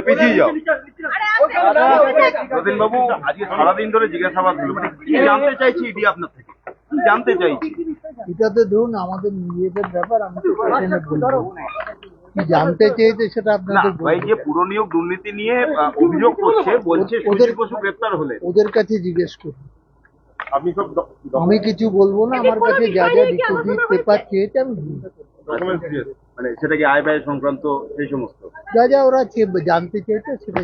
পিছিয়ে যাও রতিন বাবু। আজকে সারাদিন ধরে জিজ্ঞাসাবাদ হলো, মানে কি জানতে চাইছি এটি আপনার থেকে, কি জানতে চাইছি? এটাতে ধরুন আমাদের নিজেদের ব্যাপার, আমি তো এখানে বলবো কি জানতে চেয়েছে সেটা আপনাদের ভাই যে পুরো নিয়োগ দুর্নীতি নিয়ে অভিযোগ করছে, বলছে সুজিত বসু গ্রেপ্তার হলে ওদের কাছে জিজ্ঞেস করুন। আপনি সব আমি কিছু বলবো না, আমার কাছে যা যা ডিপোজিট পেপার চেয়েছে আমি ডকুমেন্টস দিয়েছে, মানে সেটা কি আয় ব্যয় সংক্রান্ত সেই সমস্ত যা যা ওরা জানতে চেয়েছে সেটা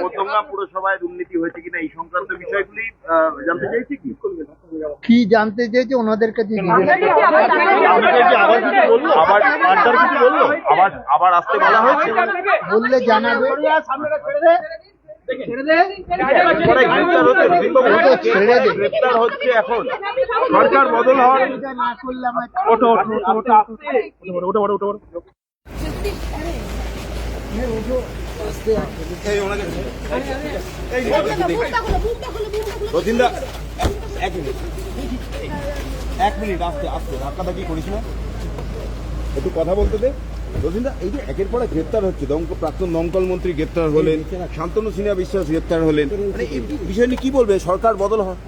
মধ্যমগ্রাম পুরসভায় দুর্নীতি হয়েছে কিনা এই সংক্রান্ত বিষয়গুলি জানতে চাইছি। কি জানতে চেয়েছে ওনাদের কাছে জিজ্ঞেস আবার আসতে বলা হয়েছে, বললে জানাবে। গ্রেপ্তার হচ্ছে এখন, সরকার বদল হওয়ার না করলে আমার রতিনদা এক মিনিট আস্তে আস্তে ধাক্কাধাক্কি করিস না, একটু কথা বলতে দে। রতিনদা, এই যে একের পর এক গ্রেপ্তার হচ্ছে, প্রাক্তন দমকল মন্ত্রী গ্রেপ্তার হলেন, শান্তনু সিনহা বিশ্বাস গ্রেপ্তার হলেন, মানে এই বিষয় নিয়ে কি বলবে? সরকার বদল হয়